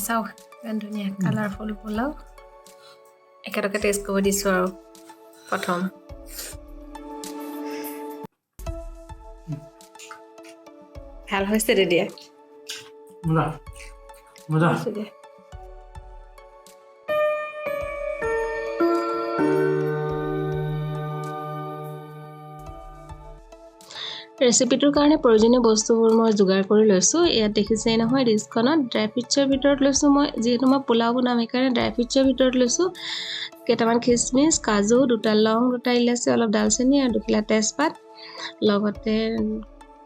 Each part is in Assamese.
চাওক ইমান ধুনীয়া কালাৰফুল পোলাও একেলগে টেষ্ট কৰিব দিছোঁ আৰু প্ৰথম ভাল হৈছে দিয়া মজা ৰেচিপিটোৰ কাৰণে প্ৰয়োজনীয় বস্তুবোৰ মই যোগাৰ কৰি লৈছোঁ ইয়াত দেখিছেই নহয় ডিছখনত ড্ৰাই ফ্ৰুটছৰ ভিতৰত লৈছোঁ মই যিহেতু মই পোলাও বনাম সেইকাৰণে ড্ৰাই ফ্ৰুটছৰ ভিতৰত লৈছোঁ কেইটামান খিচমিচ কাজু দুটা লং দুটা ইলাচি অলপ দালচেনি আৰু দুখিলা তেজপাত লগতে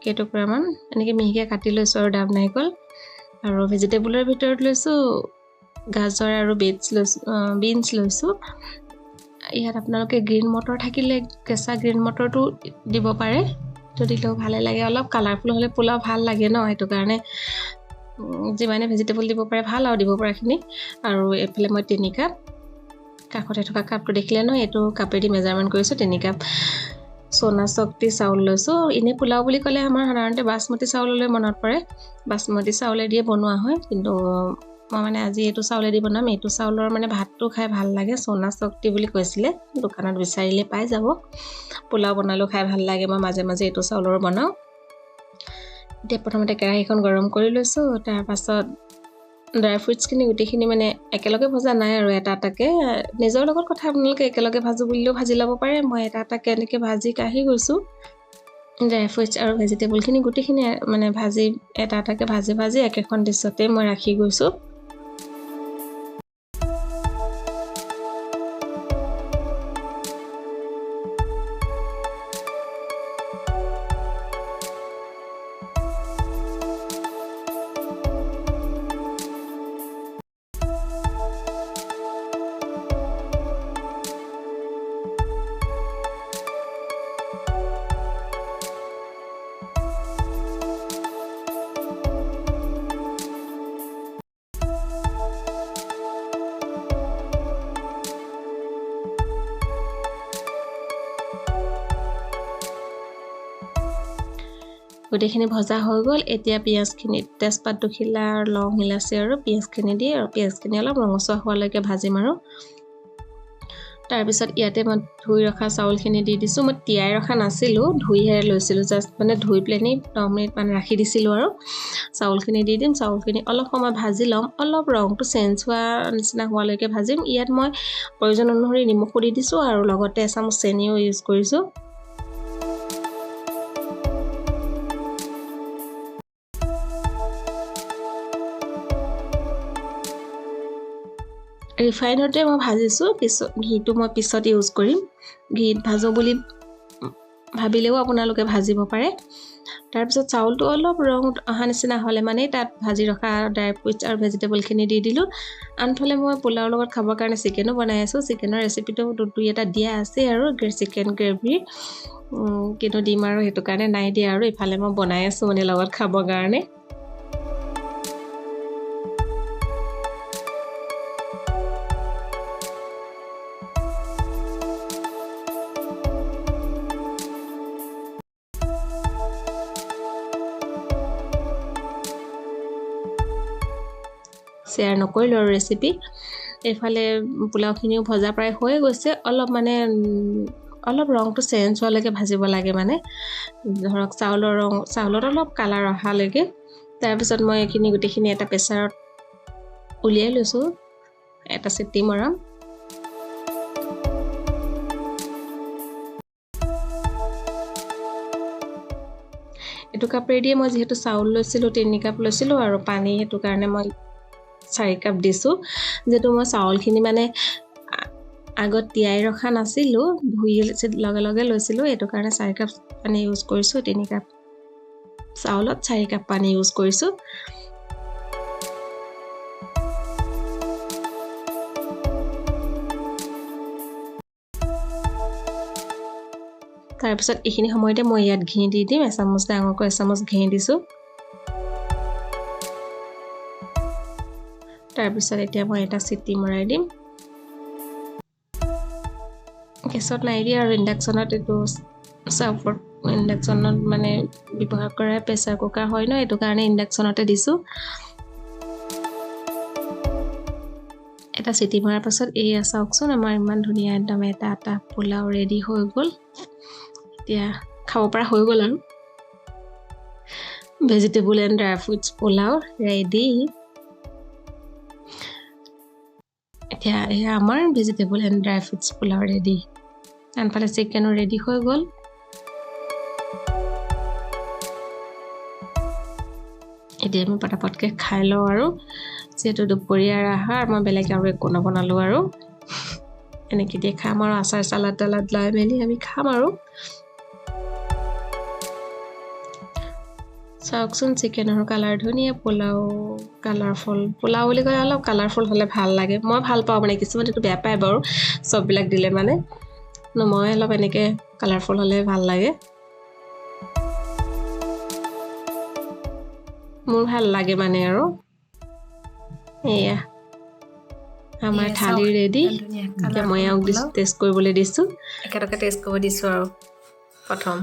কেইটুকুৰামান এনেকৈ মিহিকৈ কাটি লৈছোঁ আৰু ডাব নাৰিকল আৰু ভেজিটেবলৰ ভিতৰত লৈছোঁ গাজৰ আৰু বিনছ লৈছোঁ ইয়াত আপোনালোকে গ্ৰীণ মটৰ থাকিলে কেঁচা গ্ৰীণ মটৰটো দিব পাৰে তো দিলেও ভালে লাগে অলপ কালাৰফুল হ'লে পোলাও ভাল লাগে ন সেইটো কাৰণে যিমানে ভেজিটেবল দিব পাৰে ভাল আৰু দিব পৰাখিনি আৰু এইফালে মই 3 কাপ কাষতে থকা কাপটো দেখিলে ন এইটো কাপেদি মেজাৰমেণ্ট কৰিছোঁ 3 কাপ সোনা শক্তি চাউল লৈছোঁ এনে পোলাও বুলি ক'লে আমাৰ সাধাৰণতে বাসমতি চাউললৈ মনত পৰে বাসমতি চাউলে দিয়ে বনোৱা হয় কিন্তু মই মানে আজি এইটো চাউলে দি বনাম এইটো চাউলৰ মানে ভাতটো খাই ভাল লাগে সোনা শক্তি বুলি কৈছিলে দোকানত বিচাৰিলে পাই যাব পোলাও বনালেও খাই ভাল লাগে মই মাজে মাজে এইটো চাউলৰ বনাওঁ এতিয়া প্ৰথমতে কেৰাহীখন গৰম কৰি লৈছোঁ তাৰ পাছত ড্ৰাই ফ্ৰুটছখিনি গোটেইখিনি মানে একেলগে ভজা নাই আৰু এটা এটাকৈ নিজৰ লগত কথা আপোনালোকে একেলগে ভাজো বুলিলেও ভাজি ল'ব পাৰে মই এটা এটাকৈ এনেকৈ ভাজি কাঢ়ি গৈছোঁ ড্ৰাই ফ্ৰুটছ আৰু ভেজিটেবলখিনি গোটেইখিনি মানে ভাজি এটা এটাকৈ ভাজি একেখন ডিছতে মই ৰাখি গৈছোঁ গোটেইখিনি ভজা হৈ গ'ল এতিয়া পিঁয়াজখিনি তেজপাত দুখিলা আৰু লং ইলাচি আৰু পিঁয়াজখিনি দি আৰু পিঁয়াজখিনি অলপ ৰঙচুৱা হোৱালৈকে ভাজিম আৰু তাৰপিছত ইয়াতে মই ধুই ৰখা চাউলখিনি দি দিছোঁ মই তিয়াই ৰখা নাছিলোঁ ধুইহে লৈছিলোঁ জাষ্ট মানে ধুই পেলানি 10 মিনিট মান ৰাখি দিছিলোঁ আৰু চাউলখিনি দি দিম চাউলখিনি অলপ সময় ভাজি ল'ম অলপ ৰংটো চেঞ্জ হোৱা নিচিনা হোৱালৈকে ভাজিম ইয়াত মই প্ৰয়োজন অনুসৰি নিমখো দি দিছোঁ আৰু লগতে এচামুচ চেনিও ইউজ কৰিছোঁ ৰিফাইনতে মই ভাজিছোঁ পিছত ঘিটো মই পিছত ইউজ কৰিম ঘিত ভাজো বুলি ভাবিলেও আপোনালোকে ভাজিব পাৰে তাৰপিছত চাউলটো অলপ ৰং অহা নিচিনা হ'লে মানে তাত ভাজি ৰখা ড্ৰাই ফ্ৰুটছ আৰু ভেজিটেবলখিনি দি দিলোঁ আনফালে মই পোলাওৰ লগত খাবৰ কাৰণে চিকেনো বনাই আছোঁ চিকেনৰ ৰেচিপিটো দুই এটা দিয়া আছে আৰু চিকেন গ্ৰেভি কিন্তু দিম আৰু সেইটো কাৰণে নাই দিয়া আৰু ইফালে মই বনাই আছোঁ মানে লগত খাবৰ কাৰণে শ্বেয়াৰ নকৰিলোঁ আৰু ৰেচিপি এইফালে পোলাওখিনিও ভজা প্ৰায় হৈ গৈছে অলপ মানে অলপ ৰংটো চেঞ্জ হোৱালৈকে ভাজিব লাগে মানে ধৰক চাউলত অলপ কালাৰ অহালৈকে তাৰপিছত মই এইখিনি গোটেইখিনি এটা প্ৰেছাৰত উলিয়াই লৈছোঁ এটা চিটি মৰাম এইটো কাপেৰে দিয়ে মই যিহেতু চাউল লৈছিলোঁ 3 কাপ লৈছিলোঁ আৰু পানী সেইটো কাৰণে মই 4 কাপ দিছোঁ যেটো মই চাউলখিনি মানে আগত তিয়াই ৰখা নাছিলোঁ ধুই লগে লৈছিলোঁ এইটো কাৰণে 4 কাপ পানী ইউজ কৰিছোঁ 3 কাপ চাউলত 4 কাপ পানী ইউজ কৰিছোঁ তাৰপিছত এইখিনি সময়তে মই ইয়াত ঘি দি দিম এচামুচ ডাঙৰকৈ এচামুচ ঘি দিছোঁ তাৰপিছত এতিয়া মই এটা চিটি মৰাই দিম গেছত নাই দিয়া আৰু ইণ্ডাকশ্যনত এইটো চাউপত ইণ্ডাকশ্যনত মানে ব্যৱহাৰ কৰা প্ৰেছাৰ কুকাৰ হয় ন এইটো কাৰণে ইণ্ডাকশ্যনতে দিছোঁ এটা চিটি মৰাৰ পাছত এই চাওকচোন আমাৰ ইমান ধুনীয়া একদম এটা পোলাও ৰেডি হৈ গ'ল এতিয়া খাব পৰা হৈ গ'ল আৰু vegetable and dry fruits pulao ready এতিয়া এয়া আমাৰ vegetable and dry fruits pulao ready আনফালে চিকেনো ৰেডি হৈ গ'ল এতিয়া আমি পটাপটকৈ খাই লওঁ আৰু যিহেতু দুপৰীয়াৰ আহাৰ মই বেলেগ আৰু একো নবনালোঁ আৰু এনেকৈ দিয়ে খাম আৰু আচাৰ চালাড তালাড লৈ মেলি আমি খাম আৰু চাওকচোন চিকেনৰ কালাৰ ধুনীয়া পোলাও কালাৰফুল পোলাও বুলি ক'লে অলপ কালাৰফুল হ'লে ভাল লাগে মই ভাল পাওঁ মানে কিছুমান এইটো বেয়া পায় বাৰু চববিলাক দিলে মানে মই অলপ এনেকৈ কালাৰফুল হ'লে ভাল লাগে মোৰ ভাল লাগে মানে আৰু এয়া আমাৰ থালি ৰেডি এতিয়া মই আৰু টেষ্ট কৰিবলৈ দিছোঁ একেলগে টেষ্ট কৰিব দিছোঁ আৰু প্ৰথম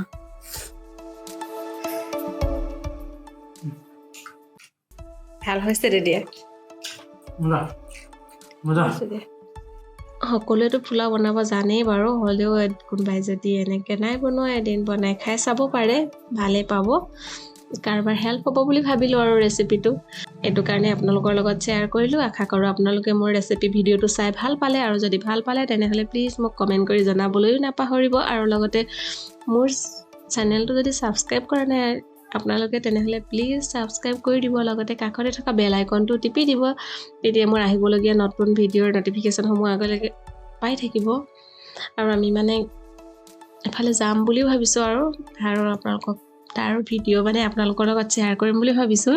ভাল হৈছে দিয়া সকলোৱেতো পোলাও বনাব জানেই বাৰু হ'লেও কোনোবাই যদি এনেকৈ নাই বনোৱা এদিন বনাই খাই চাব পাৰে ভালেই পাব কাৰোবাৰ হেল্প হ'ব বুলি ভাবিলোঁ আৰু ৰেচিপিটো এইটো কাৰণে আপোনালোকৰ লগত শ্বেয়াৰ কৰিলোঁ আশা কৰোঁ আপোনালোকে মোৰ ৰেচিপি ভিডিঅ'টো চাই ভাল পালে আৰু যদি ভাল পালে তেনেহ'লে প্লিজ মোক কমেণ্ট কৰি জনাবলৈও নাপাহৰিব আৰু লগতে মোৰ চেনেলটো যদি ছাবস্ক্ৰাইব কৰা নাই আপোনালোকে তেনেহ'লে প্লিজ ছাবস্ক্ৰাইব কৰি দিব লগতে কাষতে থকা বেল আইকনটো টিপি দিব তেতিয়া মোৰ আহিবলগীয়া নতুন ভিডিঅ'ৰ নটিফিকেশ্যনসমূহ আগলৈকে পাই থাকিব আৰু আমি মানে এফালে যাম বুলিও ভাবিছোঁ আৰু আপোনালোকক তাৰ ভিডিঅ' মানে আপোনালোকৰ লগত শ্বেয়াৰ কৰিম বুলি ভাবিছোঁ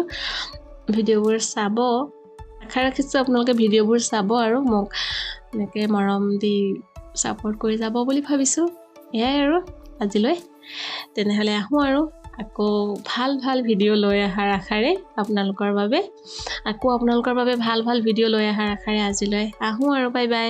ভিডিঅ'বোৰ চাব আশা ৰাখিছোঁ আপোনালোকে ভিডিঅ'বোৰ চাব আৰু মোক এনেকৈ মৰম দি ছাপোৰ্ট কৰি যাব বুলি ভাবিছোঁ এয়াই আৰু আজিলৈ তেনেহ'লে আহোঁ আৰু আকৌ ভাল ভিডিঅ' লৈ অহাৰ আশাৰে আপোনালোকৰ বাবে ভাল ভিডিঅ' লৈ অহাৰ আশাৰে আজিলৈ আহোঁ আৰু বাই বাই